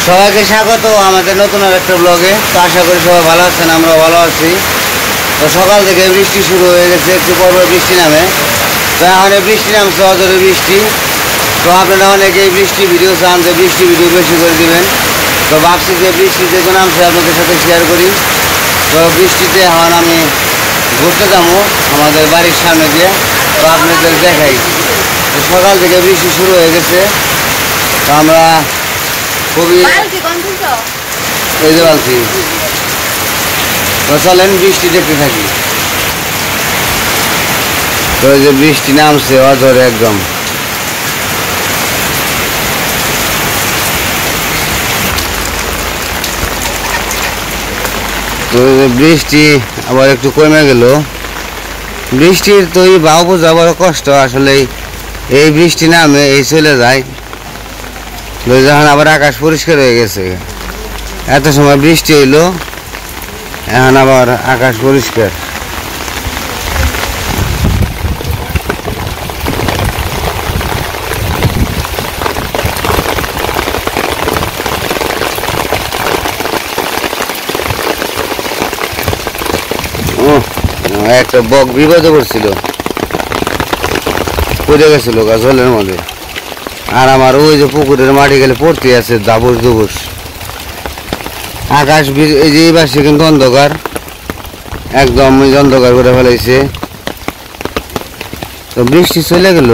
সবাইকে স্বাগত আমাদের নতুন একটা ব্লগে। তো আশা করি সবাই ভালো আছেন, আমরা ভালো আছি। তো সকাল থেকে বৃষ্টি শুরু হয়ে গেছে, একটু পর বৃষ্টি নামে। তো এখন বৃষ্টি নামছে, অজরে বৃষ্টি। তো আপনারা অনেকে বৃষ্টি ভিডিও চান, যে বৃষ্টি ভিডিও বেশি করে দিবেন। তো ভাবছি যে বৃষ্টি যেগুলো নামছে আপনাদের সাথে শেয়ার করি। তো বৃষ্টিতে এখন আমি ঘুরতে যাবো আমাদের বাড়ির সামনে দিয়ে, তো আপনাদের দেখাই। তো সকাল থেকে বৃষ্টি শুরু হয়ে গেছে, তো আমরা খুবই এই যে বলছি। তো চলেন বৃষ্টি দেখতে থাকি। তো এই যে বৃষ্টি নামছে অঝরে একদম। তো বৃষ্টি আবার একটু কমে গেল। বৃষ্টির তো এই ভাও বোঝা বড় কষ্ট আসলে। এই বৃষ্টি নামে এই চলে যায়, যখন আবার আকাশ পরিষ্কার হয়ে গেছে। এত সময় বৃষ্টি হইলো, এখন আবার আকাশ পরিষ্কার। একটা বক বিপদে পড়ছিল, পড়ে গেছিল জলের মধ্যে। আর আমার ওই যে পুকুরের মাটি গেলে পড়তে আছে দাবুস দুবুস। আকাশ এই যে এবার সে কিন্তু অন্ধকার, একদম অন্ধকার করে ফেলাইছে। তো বৃষ্টি চলে গেল।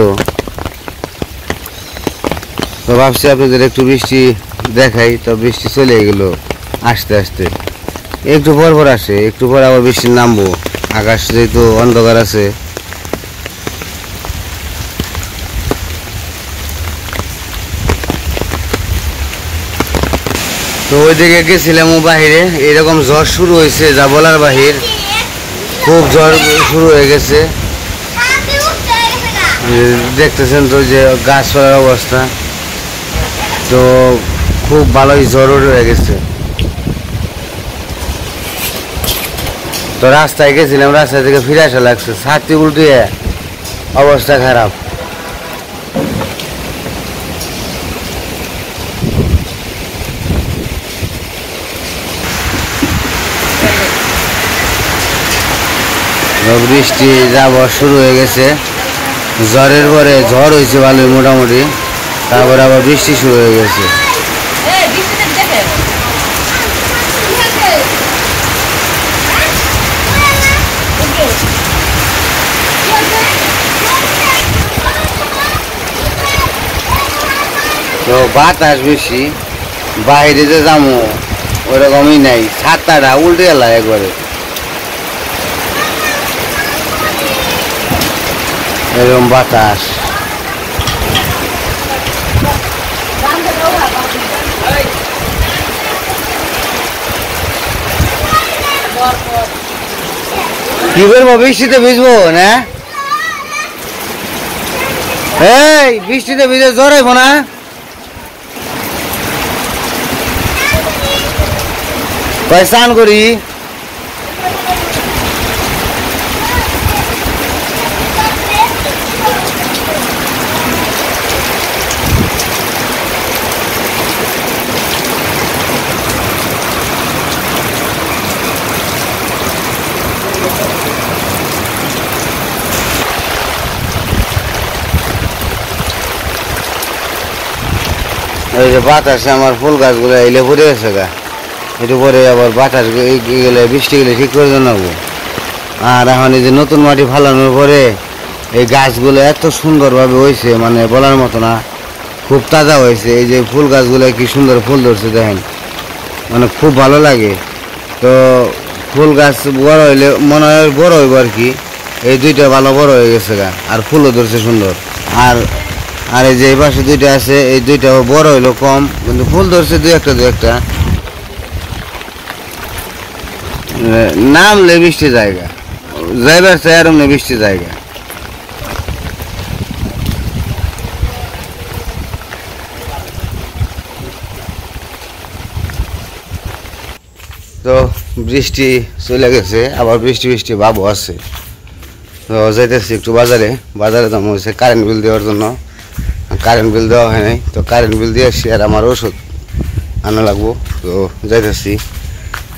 তো ভাবছি আপনাদের একটু বৃষ্টি দেখাই। তো বৃষ্টি চলে গেল আস্তে আস্তে, একটু পর পর আসে, একটু পর আবার বৃষ্টি নামবো। আকাশ যেহেতু অন্ধকার আছে। তো ওইদিকে গেছিলাম বাহিরে, এরকম ঝড় শুরু হয়েছে যা বলার বাহির। খুব ঝড় শুরু হয়ে গেছে, দেখতেছেন তো যে গাছপালার অবস্থা। তো খুব ভালোই ঝড় হয়ে গেছে। তো রাস্তায় গেছিলাম, রাস্তা থেকে ফিরে আসা লাগছে, ছাতি উল্টিয়ে অবস্থা খারাপ। বৃষ্টি যাওয়া শুরু হয়ে গেছে, ঝড়ের পরে ঝড় হয়েছে ভালোই মোটামুটি, তারপরে আবার বৃষ্টি শুরু হয়ে গেছে। তো বাতাস বেশি, বাইরে যে যাবো ওরকমই নাই, ছাতাটা উল্টে গেল একবারে। এরকম বাতাস। কি করবো, বৃষ্টিতে ভিজবো না? এই বৃষ্টিতে ভিজে জ্বর হইব না? স্নান করি। এই যে বাতাসে আমার ফুল গাছগুলো এলে পড়ে গেছে গা, একটু পরে আবার বাতাস গেলে বৃষ্টি গেলে ঠিক করে জানাবো। আর এখন এই যে নতুন মাটি ফালানোর পরে এই গাছগুলো এত সুন্দরভাবে হয়েছে, মানে বলার মতো না, খুব তাজা হয়েছে। এই যে ফুল গাছগুলো কি সুন্দর ফুল ধরছে দেখেন, মানে খুব ভালো লাগে। তো ফুল গাছ বড় হইলে মনে হয় বড় হইব আর কি। এই দুইটা ভালো বড় হয়ে গেছে গা, আর ফুলও ধরছে সুন্দর। আর আর এই যে এই পাশে দুইটা আছে, এই দুইটাও বড় হইলো কম, কিন্তু ফুল ধরছে দুই একটা। নামলে বৃষ্টি জায়গা, যাইবার চাই আর বৃষ্টি জায়গা। তো বৃষ্টি চলে গেছে, আবার বৃষ্টি ভাবও আছে। তো যাইতেছি একটু বাজারে দাম হয়েছে কারেন্ট বিল দেওয়ার জন্য। কারেন্ট বিল দেওয়া হয় নাই, তো কারেন্ট বিল দিয়ে আসছি। আর আমার ওষুধ আনা লাগবো, তো যাইতেছি।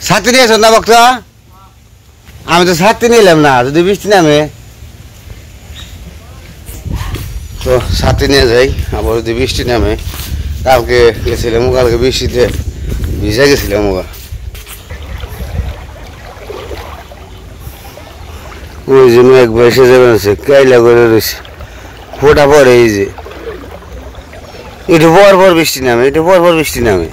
ছাত্রী নিয়েছ না ভক্ত? আমি তো ছাত্রী নিলাম না, যদি বৃষ্টি নামে তো ছাত্রী নিয়ে যাই। আবার যদি বৃষ্টি নামে, কালকে গেছিলাম, কালকে বৃষ্টিতে ভিজে গেছিলাম। ওই যে মেঘ ভেসে যাবে, কাইলা করে রয়েছে, ফোটা পড়ে। এই যে একটু পর পর বৃষ্টি নামে, একটু পর পর বৃষ্টি নামে।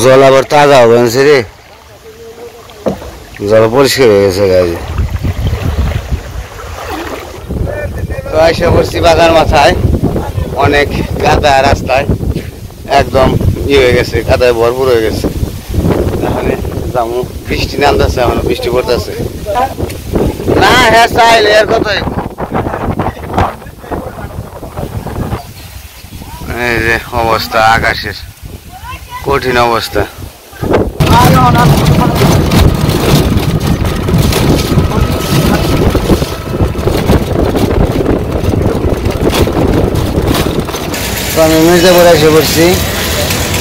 জল আবার তাজা হবে রে, জল পরিষ্কার হয়ে গেছে গাড়ি। তো এসে পড়ছি বাগার মাথায়, অনেক কাদা রাস্তায়, একদম হয়ে গেছে, কাদায় ভরপুর হয়ে গেছে। এখানে যাবো, বৃষ্টি নামতেছে, এখন বৃষ্টি পড়তেছে না। হ্যাঁ চাইলে এর কথাই, এই যে অবস্থা আকাশের, কঠিন অবস্থা। তো আমি মির্জাপুর এসে পড়ছি,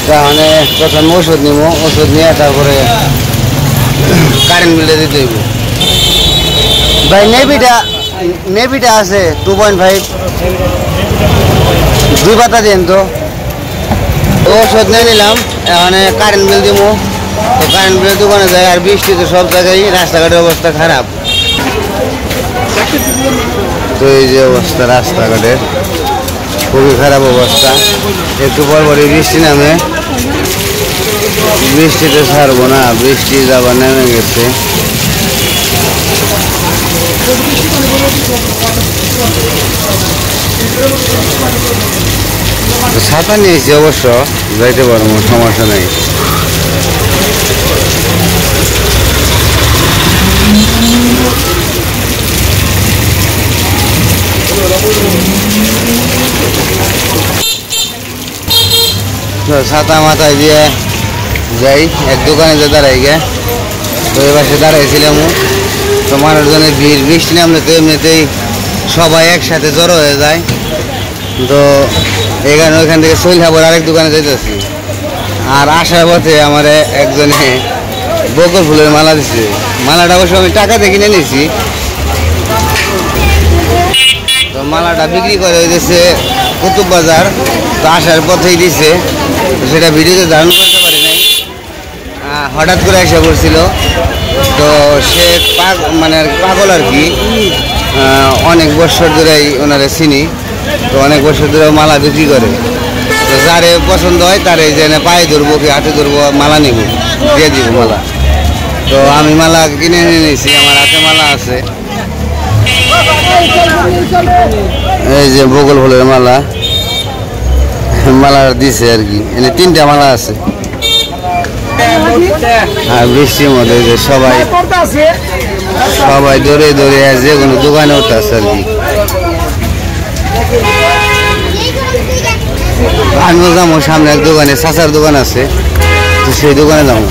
তাহলে প্রথম ওষুধ নিব, ওষুধ নিয়ে তারপরে কারেন্ট বিলটা দিতে হইব। ভাই নেভিটা আছে 2.5, 2 পাতা দিন। তো ওষুধ নিয়ে নিলাম, এখানে কারেন্ট বিল দিব। তো কারেন্ট বিল দোকানে যায়, আর বৃষ্টি তো সব জায়গায়, রাস্তাঘাটের অবস্থা খারাপ। তো এই যে অবস্থা রাস্তাঘাটের, খুবই খারাপ অবস্থা। একটু পর পরই বৃষ্টি নামে, বৃষ্টিতে ছাড়বো না, বৃষ্টি যাবার নেমে গেছে। ছাতা নিয়েছি অবশ্য, যাইতে পারবো, সমস্যা নেই। ছাতা মাথায় দিয়ে যাই, এক দোকানে যে দাঁড়াই গে। তো এ পাশে দাঁড়াইছিলাম, তো মানুষজনের ভিড়, বৃষ্টি নামলে তো এমনিতেই সবাই একসাথে জড়ো হয়ে যায়। তো এখানে ওইখান থেকে চলে আবার আরেক দোকানে যাইতেছি। আর আসার পথে আমার একজনে বকুল ফুলের মালা দিচ্ছে। মালাটা অবশ্য আমি টাকা দিয়ে কিনে নিয়েছি। তো মালাটা বিক্রি করে হয়েছে কুতুব বাজার, তো আসার পথেই দিছে। তো সেটা ভিডিওতে ধারণ করতে পারি নাই, হঠাৎ করে এসে পড়ছিল। তো সে মানে পাগল আর কি, অনেক বছর ধরেই ওনারে চিনি। তো অনেক বছর ধরে মালা বিক্রি করে। তো যারে পছন্দ হয় তারে যে পায়ে ধরবো কি হাতে ধরবো, মালা নিব, দিয়ে দিব মালা। তো আমি মালা কিনে নিয়েছি, আমার হাতে মালা আছে। এই যে বকুল ফুলের মালা, মালা দিছে আর কি, এনে 3টা মালা আছে। আর বৃষ্টির মধ্যে যে সবাই দৌড়ে দৌড়ে যে কোনো দোকানে উঠতেছে আর কি। আমিও যাবো সামনে এক দোকানে, চাচার দোকান আছে, তো সেই দোকানে যাবো।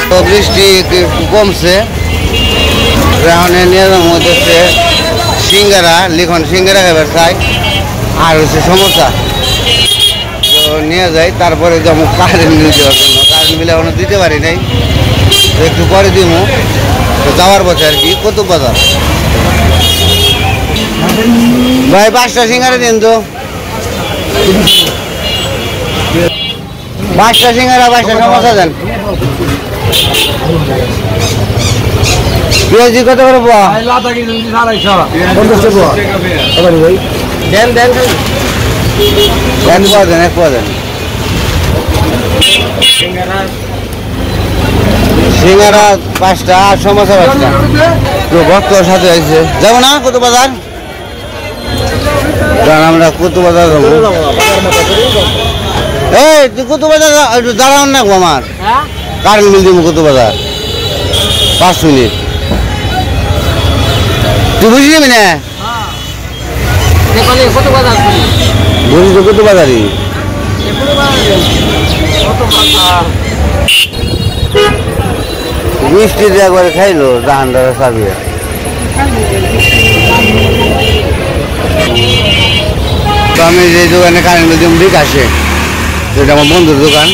তো বৃষ্টি কমছে, এখন নিয়ে যাবো হচ্ছে সিঙ্গারা, লিখন সিঙ্গারা খাবার চাই, আর হচ্ছে সমোসা। তো নিয়ে যাই, তারপরে যাবো কারেন্ট বিল দেওয়ার জন্য। কারেন্ট বিল এখনো দিতে পারি নাই, একটু পরে দিব। তো যাওয়ার পথে আর কি কুতুব বাজার। ভাই 5টা সিঙ্গারা দিন তো, 5টা সিঙ্গারা, 5টা সমোসা দেন। পেঁয়াজি কত করে পোয়া? দেন দেন, এক পোয়া দেন, এক পোয়া দেন। সিঙ্গারা 5টা আর সমোসা 5টা। তো ভক্ত সাথে আসছে, যাবো না কুতুব বাজার? কারণ আমরা কুতুব বাজার যাবো। এই তুই কুতুব বাজার একটু দাঁড়ান না গো, আমার কারেন্ট বিল দিব কত বাজার 5 মিনিট তুই বুঝি যাবি না কত বাজার বুঝি তো কত বাজারই মিষ্টি দিয়ে একবারে খাইলো জাহানদারের সাবিয়া তো আমি যে দোকানে কারেন্ট বিল দিব আসে এটা আমার বন্ধুর দোকান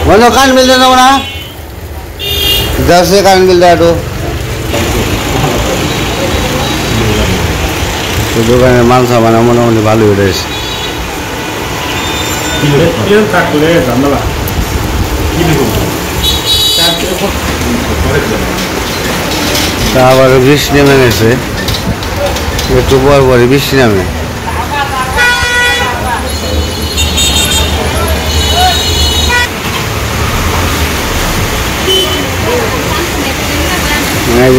বন্ধু কারেন্ট বিল দেবো না যাচ্ছে কারেন্ট বিল দেয় একটু দোকানের মাল সামানা মোটামুটি ভালোই উঠেছে তা আবার বৃষ্টি নেমে গেছে একটু পর পরে বৃষ্টি নামে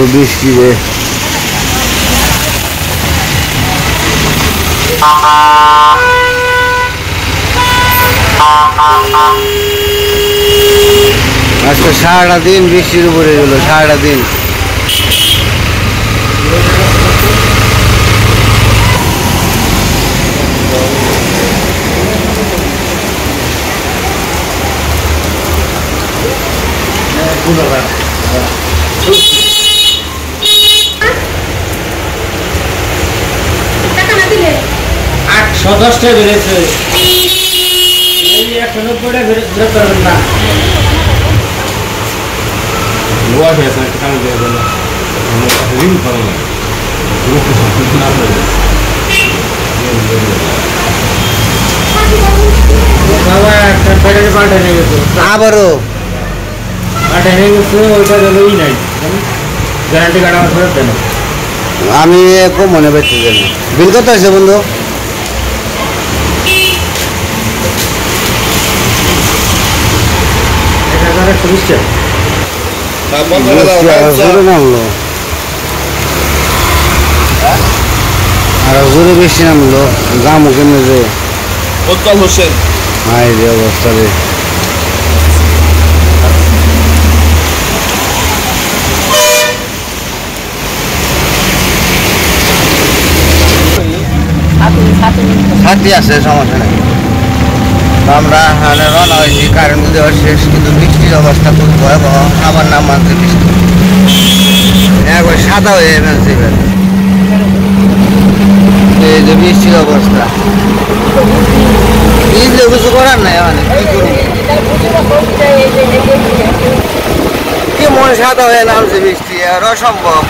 বৃষ্টি রে আজকে সারাটা দিন বৃষ্টির উপরে গেল সারাটা দিন সদস্যটা বেড়েছে এখন বেরোবেন না লোয়া হয়েছে কাম দেওয়ার জন্য ঋণ করা বাবা একটা ব্যাটারি পাল্টে নিয়ে গেছে আবারও পাল্টে নিয়ে গেছে ওইটা গেলই নাই গ্যারান্টি কার্ড আমার ফেরত দেন আমি খুব মনে পাচ্ছি বিল কত আছে বন্ধু নামলো আর জোরে বেশি নামলো দামও কেমনে যে হোসেন হাই রে অবস্থা রে ছাতি আছে সমস্যা নেই আমরা রওনা হয়েছি কারেন্ট দেওয়ার শেষ কিন্তু বৃষ্টির অবস্থা খুব ভয়াবহ আবার নাম মানতে বৃষ্টি একবার সাদা হয়ে ফেলছে এই যে বৃষ্টির অবস্থা কিছু করার নাই মানে কি করবো কি মন সাদা হয়ে নামছে বৃষ্টি আর অসম্ভব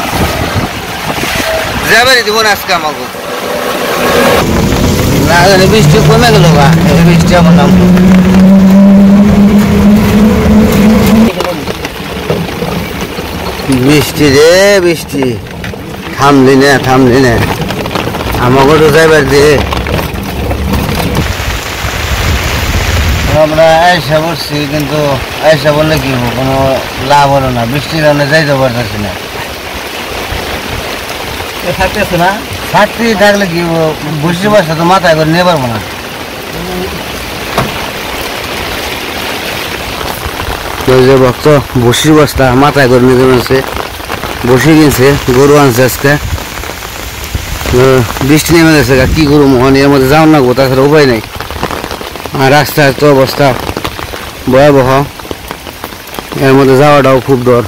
যাবারই দিব না আজকে আমাকে না বৃষ্টি কমে গেল বা বৃষ্টি আমার নাম বৃষ্টি রে বৃষ্টি থামলি না আমাকে তো যাইবার দে আমরা আয়সা বলছি কিন্তু আয়সা বললে কি হবো কোনো লাভ হলো না বৃষ্টির কারণে যাইতে পারতেছি না থাকতেছে না ছাত্রী থাকলে কি বসে বসে তো মাথায় করে নিয়ে পারবো না যে ভক্ত বসির বস্তা মাথায় করে নিয়ে যাচ্ছে বসে কিনছে গরু আনছে আজকে বৃষ্টি নেমে গেছে কি গরু মোহন এর মধ্যে যাও না গো তাছাড়া উপায় নেই আর রাস্তার তো অবস্থা ভয়াবহ এর মধ্যে যাওয়াটাও খুব ডর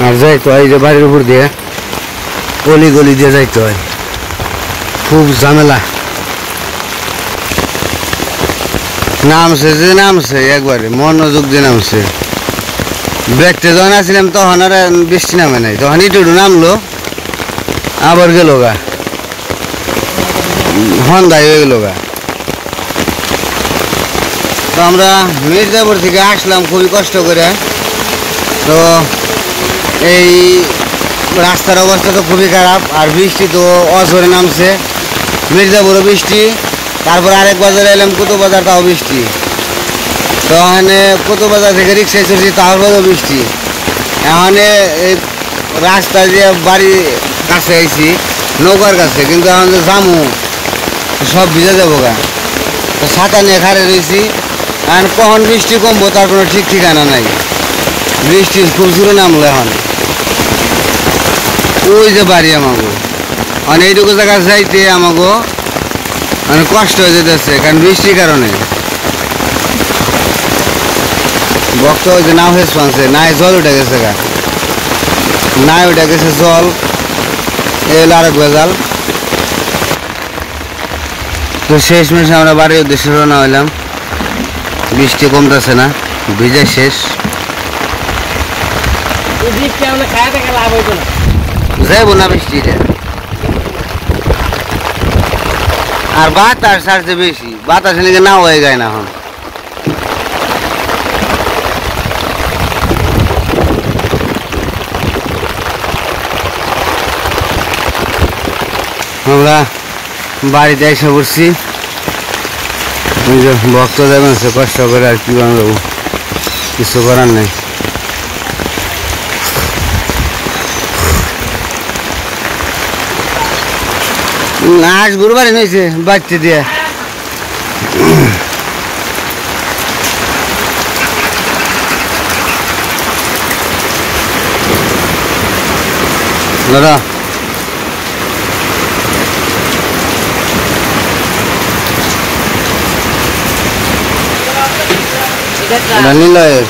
আর যাইতো এই যে বাড়ির উপর দিয়ে গলি গলি দিয়ে যাইতে হয় খুব ঝামেলা নামছে একবারে মনোযোগ দিয়ে নামছে ব্রেকতে যখন আসছিলাম তখন আর বৃষ্টি নামে নাই তখন একটু নামলো আবার গেল গা হন্দাই হয়ে গেল গা তো আমরা মির্জাপুর থেকে আসলাম খুবই কষ্ট করে তো এই রাস্তার অবস্থা তো খুবই খারাপ আর বৃষ্টি তো অঝরে নামছে মির্জাপুরও বৃষ্টি তারপর আরেক বাজারে এলাম কুতুববাজার তাও বৃষ্টি তো এখানে কুতুববাজার থেকে রিক্সায় চলছি তারপরেও বৃষ্টি এখানে এই রাস্তা দিয়ে বাড়ি কাছে আইছি নৌকার কাছে কিন্তু এখন যে জামু সব ভিজে যাবো গা তো ছাতা নিয়ে খাড়ে রয়েছি আর কখন বৃষ্টি কমবো তার কোনো ঠিক ঠিকানা নাই। বৃষ্টি খুব জোরে নামলো এখন। ওই যে বাড়ি আমাগো, মানে এইটুকু জায়গা যাইতে আমাগো মানে কষ্ট হয়ে যেতেছে, কারণ বৃষ্টির কারণে। বক্ত ওই যে নাও হেস পানছে, নাই জল উঠে গেছে গা, নাই উঠে গেছে জল, এ হলো আরেক বেজাল। তো শেষ মেশে আমরা বাড়ির উদ্দেশ্যে রওনা হইলাম। বৃষ্টি কমতেছে না, ভিজে শেষ। যাইবো না বৃষ্টিতে। আর বাতাস ছাড়ছে বেশি, বাতাস নাকি না হয়ে যায় না এখন। আমরা বাড়িতে এসে পড়ছি। ভক্ত যাবেন সে কষ্ট করে, আর কি বানাবো, কিছু করার নেই। আজ গুরুবারে নিয়েছে বাড়তে দিয়ে। দাদা নিলয়ের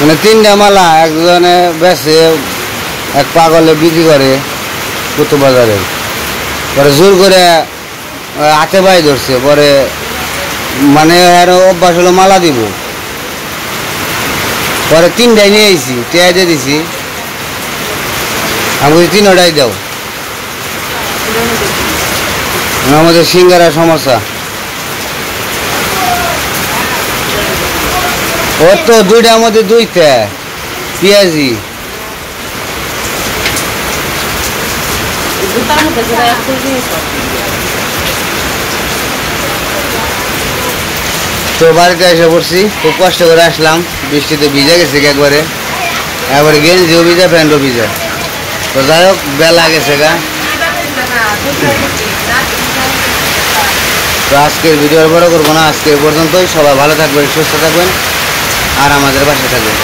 মানে 3টা মালা একজনে বেচে, এক পাগলে বিক্রি করে কুতুব বাজারে। পরে জোর করে হাতে বাই ধরছে, পরে মানে অভ্যাস হলো মালা দিব। পরে 3টাই নিয়ে আইছি, টেয়া দিয়ে দিছি, আমি 3টাই দাও। আমাদের সিঙ্গারা সমস্যা, ওর তো 2টার মধ্যে 2টা পেঁয়াজি। তো বাড়িতে এসে পড়ছি, খুব কষ্ট করে আসলাম, বৃষ্টিতে ভিজে গেছে একবারে, একবারে গেঞ্জিও ভিজা, প্যান্টও ভিজা। তো যাই হোক, বেলা গেছে গা। তো আজকের ভিডিও বড় করবো না, আজকে পর্যন্তই। সবাই ভালো থাকবেন, সুস্থ থাকবেন, আর আমাদের পাশে থাকবেন।